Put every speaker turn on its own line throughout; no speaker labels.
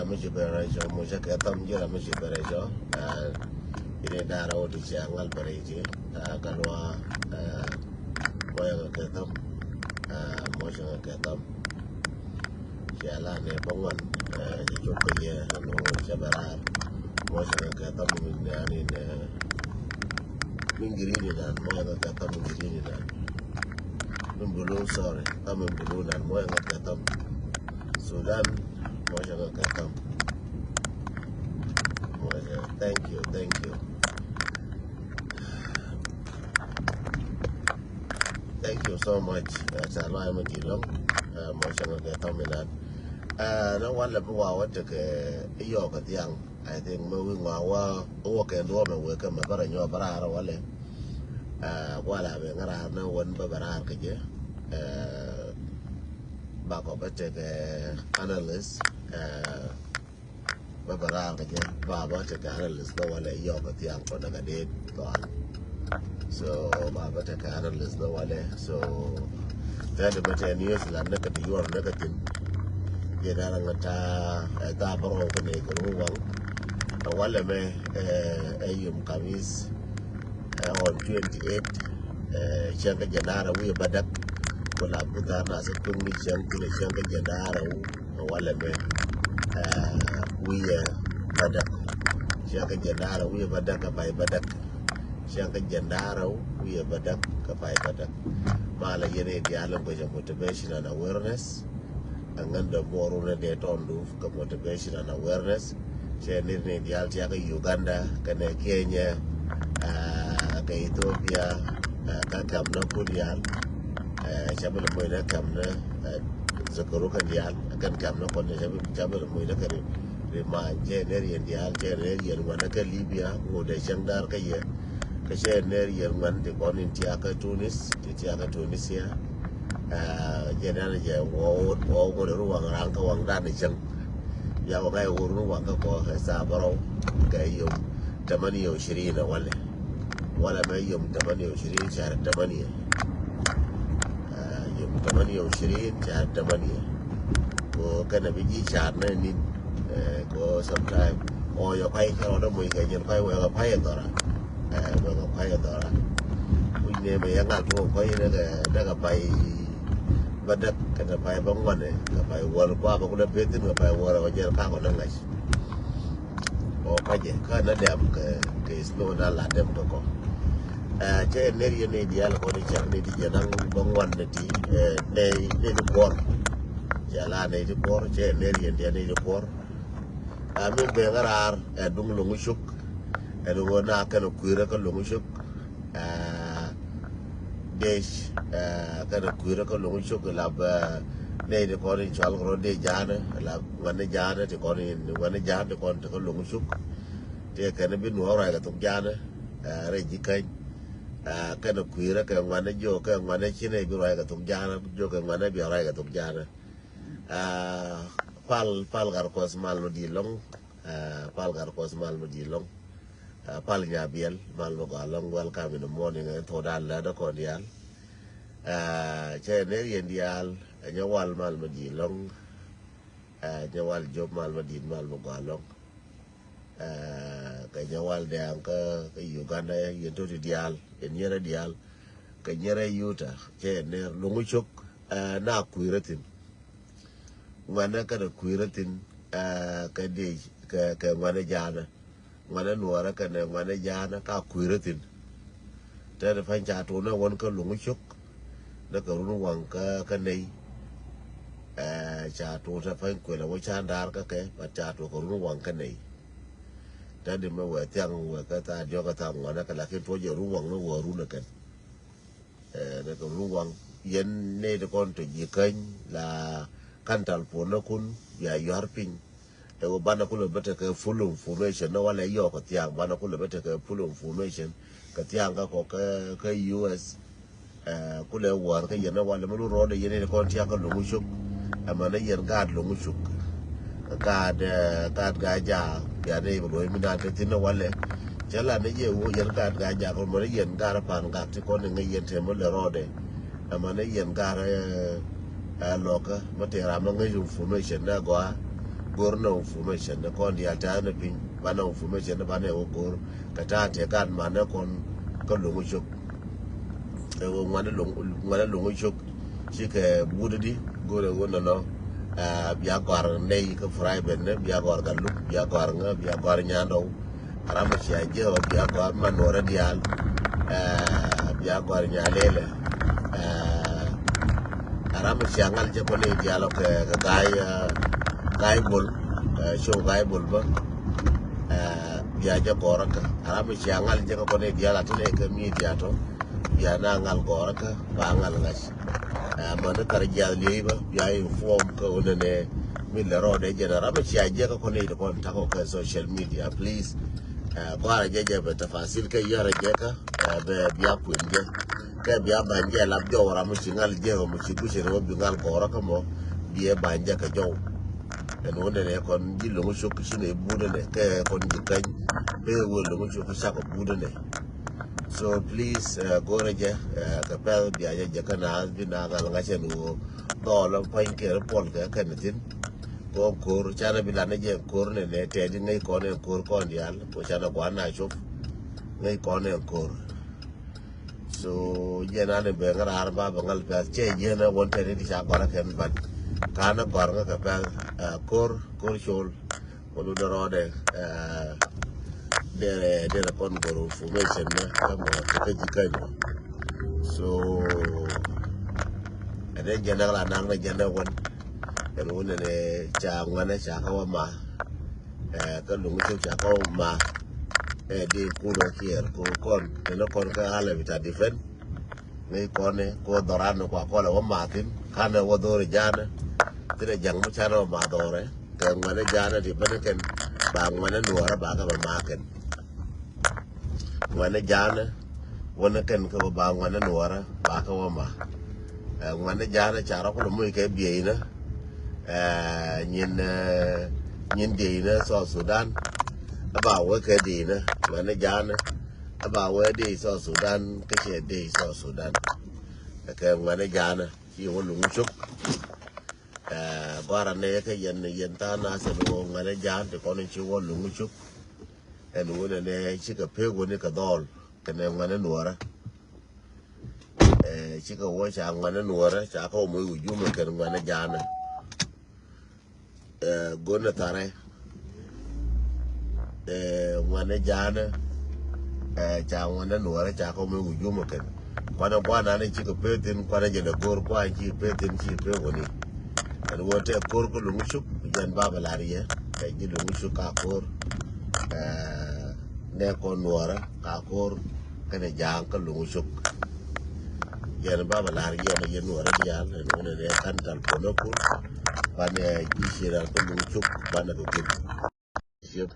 ไม่ใช่เป็นอะไรจอมุชแกต้องเยอะไม่ใช่เป็นอะไรจอini darah di jangal berisi kalau mau yang ketam mau yang ketam jalan ni bangun cukup ya nunggu sebentar mau yang ketam ini minggir ini dan mau yang ketam minggir ini dan membulu sore membulu dan mau yang ketam Sudan mau yang ketam thank you Thank you so much. Sa loy mo dilong mo siya nga tamilan. Na wala po wa ta ke iyo ka tiang. I think mo wi wa o ke do me we ka ma bara nyo bara ra wale. Wala be ngara na won ba bara ka je. Ba ko ba te ke analyst ba bara ka je. Ba te ke analyst no wala iyo ka tiang ko daga de to. So baba ta ka analyst no wale so ta da mata news lan da ka diyor da ka tin ya da ran ta baro ko ne ko ruwan wala me ayyum kamis on 28 shanga janara wi badak wala buta na sa tun ni shanga janara wala me wi badak shanga janara wi badak ka bai badak Siangka jandarau wiya badak kapai badak mala yene dialam ko motivation and awareness anganda moru na de tondu ka motivation and awareness chenir ne dial tia ka Uganda kana Kenya ka Ethiopia ka kamna kudial chabel mo na kamna zakaru kan dial kan kamna ko ne chabel mo na kare ma chenir yen dial chenir yen wana ka Libya ko de shandar ka ye Kasi neri yang mana di konin tiaka Tunisia, jangan aja wow ruang rangka wang dan iceng, ya wakai ruang kau sabarau kayak tamani shirin wala mai tamani shirin cara tamani tamani shirin cara tamani ko kena biji cara ni ko sometimes yo kai kalau ada mui kayak kai yo kai tora mga kaya dora punya may angal ko kaya naga pay badak kana pay bangon ka pay war pa ko na betin ka pay war ko jer ka ko nangai o kaje kana dem ke snow na la dem ko che neri ne dial ko ni chak ni di janang bangon ne ti ne por jala ne di por che neri ne di por amin be ngarar dung lungu shuk Ada warna akan ukuran kalau muncul, desh akan ukuran kalau muncul lab, ni di korin jual koran di jana, lab mana jana di korin mana jana di korin kalau muncul, dia kena bin orang yang tung jana, rejikan, akan ukuran ke mana jo ke mana Cina bin orang yang tung jana, jo ke mana bin orang yang tung jana, pal garkos malu dilong, pal garkos malu dilong. Palnya biel malu galong welcome in the morning and todal la da cordial che ne yen dial nyawal mal madilong nyawal job mal madin mal galong ka nyawal de ang ka Uganda yen to dial yen yera dial ka nyera yuta che ne lungu chuk na kuiratin ngana ka da kuiratin ka de ka ngana jana mana nuara kana mana jana ka kuiratin ta da fancha to na won ka lungu chuk da ka runu wan ka nei cha to ta fan ko la wa cha ndar ka ke ba cha to ka runu wan ka nei ta de ma wa tiang wa ka ta jo ka ta ngona ka la ke to je ru wan no wa ru na kan da ka ru wan yen ne de kon to ji kan la kantal po na kun ya yar ping Ego bana kule bete ke full information no wale yo ko tiang bana kule bete ke full information ka tiang ka ko ke US kule war ke yena wale mulu rode yene ko tiang ka lungu shuk amana yen gad lungu shuk gad ga ja ya ne bo mi na te tin wale jala ne ye wo yen gad ga ja ko mo yen gar pan ga ti ko ne yen te mo le rode amana yen gar loka mate ra ma ngai information na go gor no information na kon dia ta na pin ba no information ba ne o gor ka ta te kan ma na kon ko lungu chuk e wo ngwana lungu chuk shi ke budu di gore wona no biya gwar ne ka fry ben ne biya gwar ga lu biya gwar nga biya gwar nyando arama shi aje o biya gwar manora dial biya gwar nyalele arama shi angal je ko ne dialo ke gai bol show gai bol ba biya je goraka arama shi angal je ko ne diala to ne ke mi diato biya na angal goraka ba angal ngas mana karja liba biya inform ko ne mi le rode genera ma ci aje ko ne ko ta ko social media please ko ara je be tafasil ke yara je ka be biya kunje ke biya banje la jo wara mu ci ngal je mu ci ku ci ro bi ngal ko ra ko mo biye banje ka jo en wonde ne kon dillo mu shokku ci ne bude ne ke kon jikan be wolo mu shokku sa ko bude ne so please go raja kapel biya je kana bina gal ngache no dolo pain ke pol ke kanatin ko kor chana bila ne je kor ne ne te di ngai ko ne kor ko ndial ko chana ko na chop ngai ko ne kor so je na ne be ngara har ba ngal pa che je na won te di cha ko la ken ban kana gor nga kapel kor chol ko do rode dere kon goro information na kama take jikanyo so ade general nang na general won en won ne cha ngwana cha ka ma ka lungu cha ka ma di ku do kier ko kon ne kon ka hala vita defend ne kone ko dorano ko ko la ma tin kana wo do jana tire jang mu cha no ma dore ka ngwana jana di banaken ba ngwana nuara ba ka ba ma ken ngwana jana wona ken ko ba ngwana nuara ba ka wa ma ngwana jana chara ko mu ke biina nyin deina so Sudan aba wa ke deina ngwana jana aba wa de so Sudan ke che de so Sudan ka ngwana jana shi wo lu chuk gwara ne ke yen ta na se lo ngwana jana ko ne chi wo lu chuk en wona ne chi ka pe go ne ka dol ke ne ngwana nuara chi ka wo cha ngwana nuara cha ko mu ju mu ke ngwana jana go na tare ngwana jana cha ngwana nuara cha ko mu ju mu ke kwana bwana ne chi ka pe tin kwana je na gor kwa chi pe tin chi pe go ni en wo te kor ko lu chuk jan baba lariye ji lu chuk ka kor ne ko nuara ka kor kene jang ka lungu chuk yen baba lar yen nuara dial ne ne kan tal ko no ko bane jishira ko lungu chuk bane ko kin ship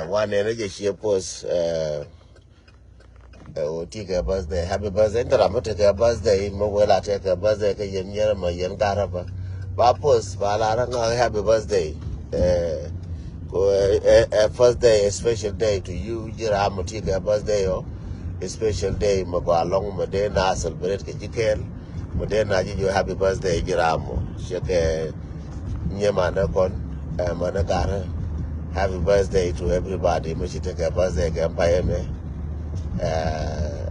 wane ne je shi pos o tika birthday happy birthday ndara mata ka birthday mo wala ta ka birthday ka yen yar ma yen garaba ba pos ba la nga happy birthday a first day, a special day to you. Jira motiga birthday yo, a special day. Mago along madena celebrate ke jikel. Madena jijo happy birthday jira mo. Sheke nye mana kon mana gara. Happy birthday to everybody. Mushi take a birthday ke empire me.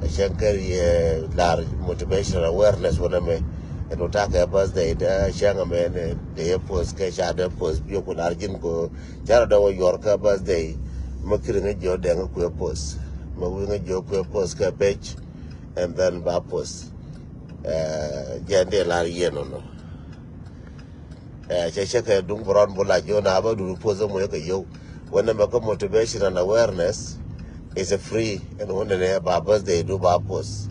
Shankari large motivational awareness wana me. And we talk about birthday da shanga me the post ke shada post bio ko larjin ko jara da wo yorka birthday makiri nga jo de nga ko post ma wi nga jo ko post ka page and then ba post jande lar yeno no che ka dung bron bola jo na ba du post mo ka yo wannan ba ko motivation and awareness is a free and one ne ba birthday do ba post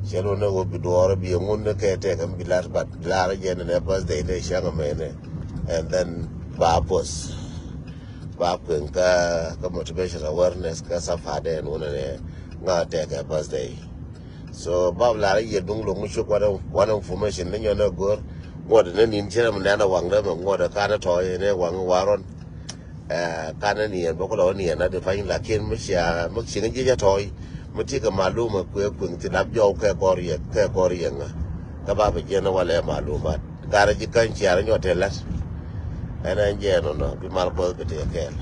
chelo ne go bidoro bi ngun ne kete kam bilar bat lar jene ne birthday de shanga mene and then ba post ba kun ka motivation awareness ka safade no ne nga te ka birthday so ba lar ye dung lo mushu kwa information ne nyona gor ngod ne nin chera mun na wang da ngod ka na to ne wang waron kana ni ba ko lo ni na de fain la ken mshia mkshi ngi ja toy mutika maluma kwe kunti labjo ke koriya nga ka ba be jena wala maluma gara ji kan ci ara nyote lat ana jeno no bi mal pol bete kel